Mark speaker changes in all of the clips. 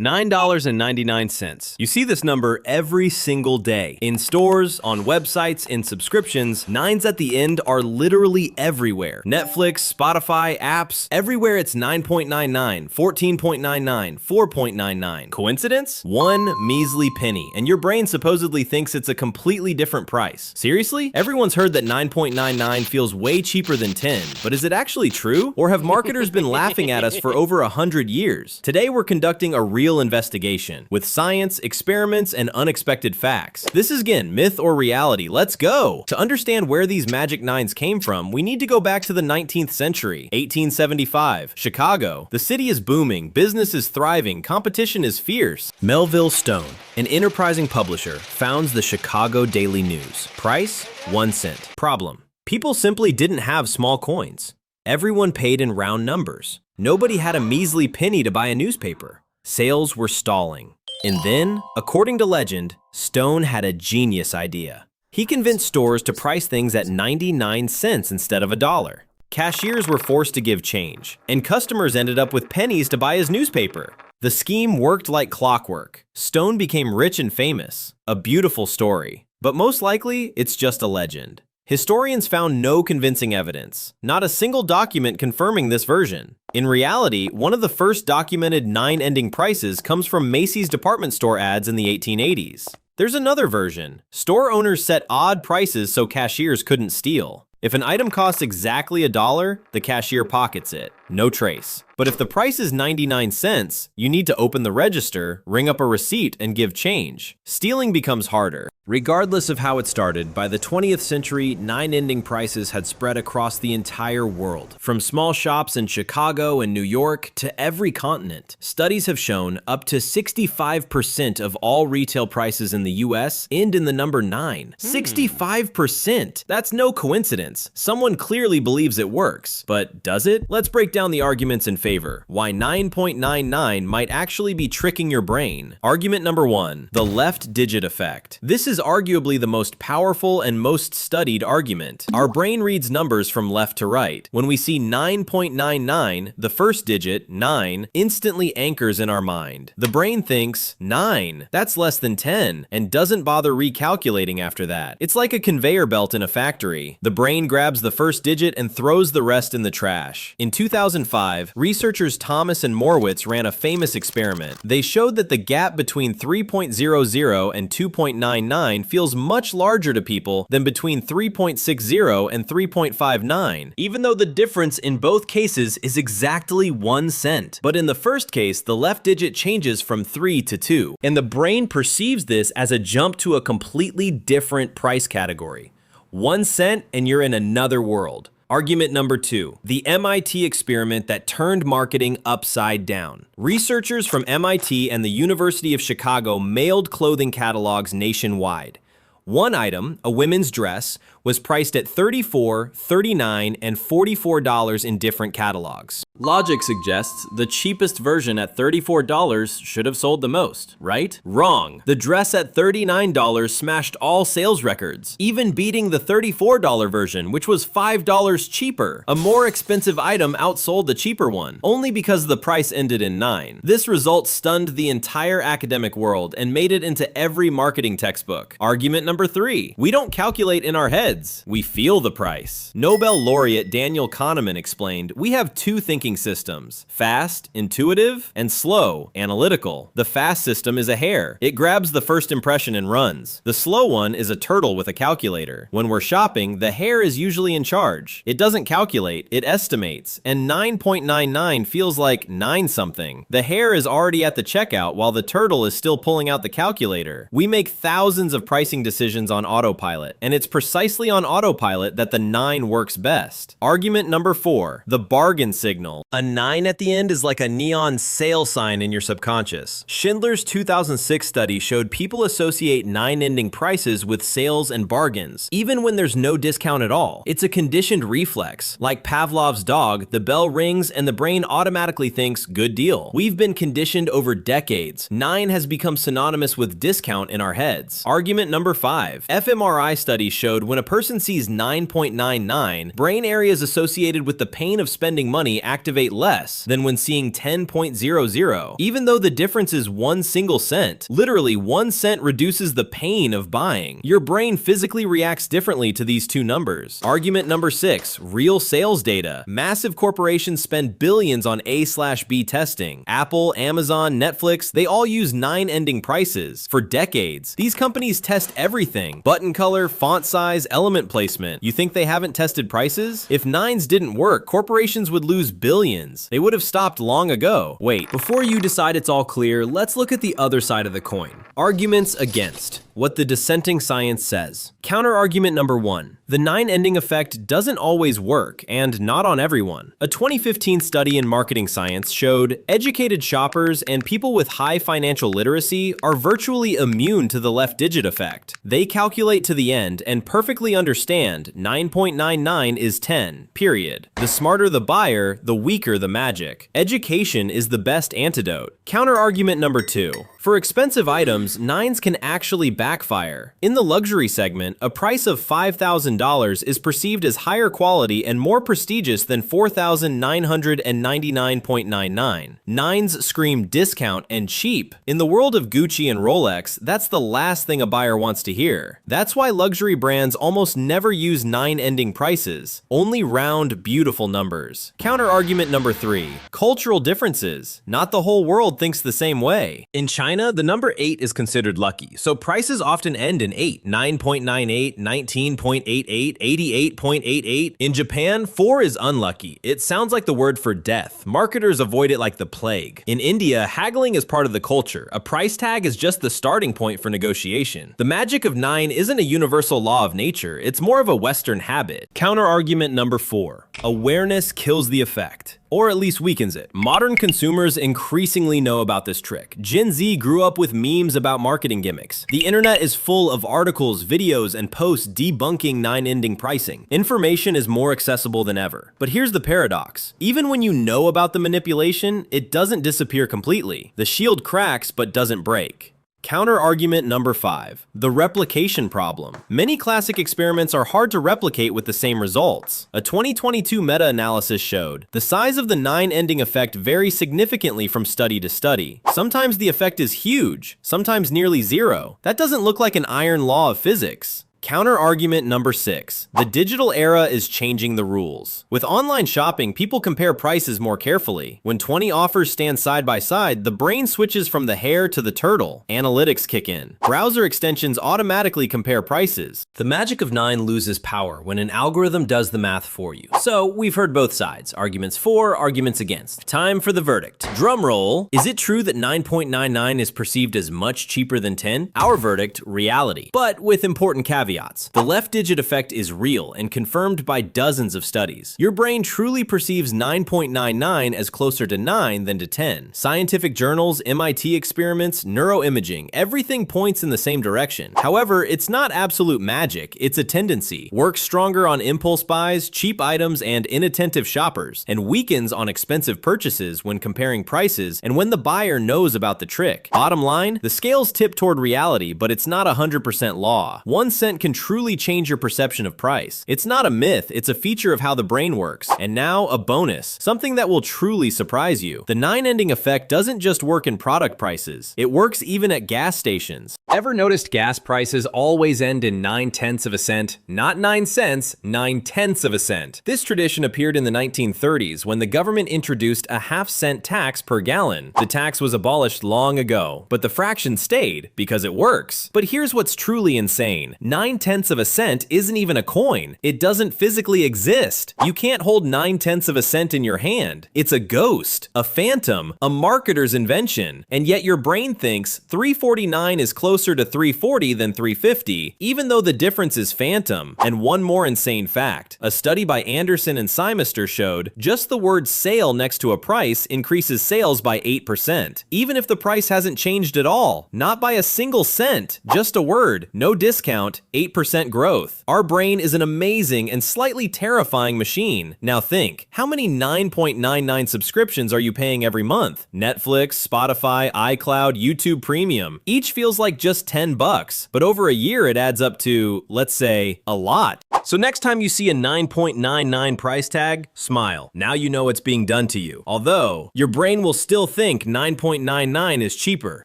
Speaker 1: $9.99. You see this number every single day. In stores, on websites, in subscriptions, nines at the end are literally everywhere. Netflix, Spotify, apps, everywhere it's 9.99, 14.99, 4.99. Coincidence? One measly penny, and your brain supposedly thinks it's a completely different price. Seriously? Everyone's heard that 9.99 feels way cheaper than 10, but is it actually true? Or have marketers been laughing at us for over 100 years? Today we're conducting a real investigation with science, experiments, and unexpected facts. This is again myth or reality. Let's go! To understand where these magic nines came from, we need to go back to the 19th century, 1875, Chicago. The city is booming, business is thriving, competition is fierce. Melville Stone, an enterprising publisher, founds the Chicago Daily News. Price, 1 cent. Problem: people simply didn't have small coins. Everyone paid in round numbers. Nobody had a measly penny to buy a newspaper. Sales were stalling. And then, according to legend, Stone had a genius idea. He convinced stores to price things at 99 cents instead of $1. Cashiers were forced to give change, and customers ended up with pennies to buy his newspaper. The scheme worked like clockwork. Stone became rich and famous. A beautiful story. But most likely, it's just a legend. Historians found no convincing evidence, not a single document confirming this version. In reality, one of the first documented nine-ending prices comes from Macy's department store ads in the 1880s. There's another version. Store owners set odd prices so cashiers couldn't steal. If an item costs exactly $1, the cashier pockets it. No trace. But if the price is 99 cents, you need to open the register, ring up a receipt, and give change. Stealing becomes harder. Regardless of how it started, by the 20th century, nine-ending prices had spread across the entire world. From small shops in Chicago and New York to every continent. Studies have shown up to 65% of all retail prices in the US end in the number 9. 65%! That's no coincidence. Someone clearly believes it works. But does it? Let's break down the arguments in favor. Why 9.99 might actually be tricking your brain. Argument number 1, the left digit effect. This is arguably the most powerful and most studied argument. Our brain reads numbers from left to right. When we see 9.99, the first digit, 9, instantly anchors in our mind. The brain thinks, 9, that's less than 10, and doesn't bother recalculating after that. It's like a conveyor belt in a factory. The brain grabs the first digit and throws the rest in the trash. In 2005, researchers Thomas and Morwitz ran a famous experiment. They showed that the gap between 3.00 and 2.99 feels much larger to people than between 3.60 and 3.59, even though the difference in both cases is exactly 1 cent. But in the first case, the left digit changes from 3 to 2, and the brain perceives this as a jump to a completely different price category. 1 cent and you're in another world. Argument number 2, the MIT experiment that turned marketing upside down. Researchers from MIT and the University of Chicago mailed clothing catalogs nationwide. One item, a women's dress, was priced at $34, $39, and $44 in different catalogs. Logic suggests the cheapest version at $34 should have sold the most, right? Wrong. The dress at $39 smashed all sales records, even beating the $34 version, which was $5 cheaper. A more expensive item outsold the cheaper one, only because the price ended in 9. This result stunned the entire academic world and made it into every marketing textbook. Argument number 3, we don't calculate in our heads. We feel the price. Nobel laureate Daniel Kahneman explained, we have two thinking systems: fast, intuitive, and slow, analytical. The fast system is a hare. It grabs the first impression and runs. The slow one is a turtle with a calculator. When we're shopping, the hare is usually in charge. It doesn't calculate, it estimates, and 9.99 feels like 9 something. The hare is already at the checkout while the turtle is still pulling out the calculator. We make thousands of pricing decisions on autopilot, and it's precisely on autopilot that the 9 works best. Argument number 4, the bargain signal. A 9 at the end is like a neon sale sign in your subconscious. Schindler's 2006 study showed people associate 9-ending prices with sales and bargains, even when there's no discount at all. It's a conditioned reflex. Like Pavlov's dog, the bell rings and the brain automatically thinks, good deal. We've been conditioned over decades. 9 has become synonymous with discount in our heads. Argument number 5, fMRI studies showed when a person sees 9.99, brain areas associated with the pain of spending money activate activate less than when seeing 10.00, even though the difference is 1 single cent. Literally, 1 cent reduces the pain of buying. Your brain physically reacts differently to these two numbers. Argument number 6, real sales data. Massive corporations spend billions on A/B testing. Apple, Amazon, Netflix, they all use 9 ending prices. For decades, these companies test everything: button color, font size, element placement. You think they haven't tested prices? If 9s didn't work, corporations would lose billions. They would have stopped long ago. Wait, before you decide it's all clear, let's look at the other side of the coin. Arguments against. What the dissenting science says. Counter-argument number 1. The 9 ending effect doesn't always work, and not on everyone. A 2015 study in marketing science showed educated shoppers and people with high financial literacy are virtually immune to the left digit effect. They calculate to the end and perfectly understand 9.99 is 10, period. The smarter the buyer, the weaker the magic. Education is the best antidote. Counter-argument number 2. For expensive items, 9s can actually backfire. In the luxury segment, a price of $5,000 is perceived as higher quality and more prestigious than $4,999.99. 9s scream discount and cheap. In the world of Gucci and Rolex, that's the last thing a buyer wants to hear. That's why luxury brands almost never use 9 ending prices, only round, beautiful numbers. Counter-argument number 3. Cultural differences. Not the whole world thinks the same way. In China, the number 8 is considered lucky, so prices often end in 8, 9.98, 19.88, 88.88. In Japan, 4 is unlucky. It sounds like the word for death. Marketers avoid it like the plague. In India, haggling is part of the culture. A price tag is just the starting point for negotiation. The magic of 9 isn't a universal law of nature, it's more of a Western habit. Counter-argument number 4. Awareness kills the effect, or at least weakens it. Modern consumers increasingly know about this trick. Gen Z grew up with memes about marketing gimmicks. The internet is full of articles, videos, and posts debunking 9 ending pricing. Information is more accessible than ever. But here's the paradox. Even when you know about the manipulation, it doesn't disappear completely. The shield cracks but doesn't break. Counter-argument number 5. The replication problem. Many classic experiments are hard to replicate with the same results. A 2022 meta-analysis showed the size of the 9 ending effect varies significantly from study to study. Sometimes the effect is huge, sometimes nearly zero. That doesn't look like an iron law of physics. Counter-argument number 6. The digital era is changing the rules. With online shopping, people compare prices more carefully. When 20 offers stand side by side, the brain switches from the hare to the turtle. Analytics kick in. Browser extensions automatically compare prices. The magic of 9 loses power when an algorithm does the math for you. So, we've heard both sides. Arguments for, arguments against. Time for the verdict. Drum roll. Is it true that 9.99 is perceived as much cheaper than 10? Our verdict, reality. But with important caveats. The left digit effect is real and confirmed by dozens of studies. Your brain truly perceives 9.99 as closer to 9 than to 10. Scientific journals, MIT experiments, neuroimaging, everything points in the same direction. However, it's not absolute magic, it's a tendency. Works stronger on impulse buys, cheap items, and inattentive shoppers, and weakens on expensive purchases when comparing prices and when the buyer knows about the trick. Bottom line, the scales tip toward reality, but it's not 100% law. 1 cent can truly change your perception of price. It's not a myth, it's a feature of how the brain works. And now, a bonus, something that will truly surprise you. The 9 ending effect doesn't just work in product prices, it works even at gas stations. Ever noticed gas prices always end in 9/10 of a cent? Not 9 cents, 9/10 of a cent. This tradition appeared in the 1930s when the government introduced a half-cent tax per gallon. The tax was abolished long ago, but the fraction stayed because it works. But here's what's truly insane. 9/10 of a cent isn't even a coin. It doesn't physically exist. You can't hold 9/10 of a cent in your hand. It's a ghost, a phantom, a marketer's invention. And yet your brain thinks $3.49 is closer to $3.40 than $3.50, even though the difference is phantom. And one more insane fact. A study by Anderson and Symester showed just the word sale next to a price increases sales by 8%, even if the price hasn't changed at all. Not by a single cent, just a word, no discount, 8% growth. Our brain is an amazing and slightly terrifying machine. Now think, how many 9.99 subscriptions are you paying every month? Netflix, Spotify, iCloud, YouTube Premium. Each feels like just $10, but over a year it adds up to, let's say, a lot. So next time you see a 9.99 price tag, smile. Now you know it's being done to you. Although, your brain will still think 9.99 is cheaper,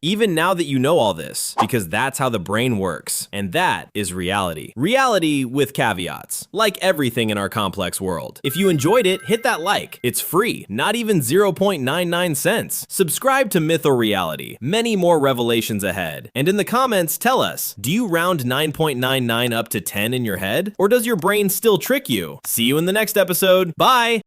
Speaker 1: even now that you know all this, because that's how the brain works. And that is reality. Reality with caveats, like everything in our complex world. If you enjoyed it, hit that like. It's free, not even 0.99 cents. Subscribe to Myth or Reality. Many more revelations ahead. And in the comments, tell us, do you round 9.99 up to 10 in your head? Or does your brain still trick you? See you in the next episode. Bye!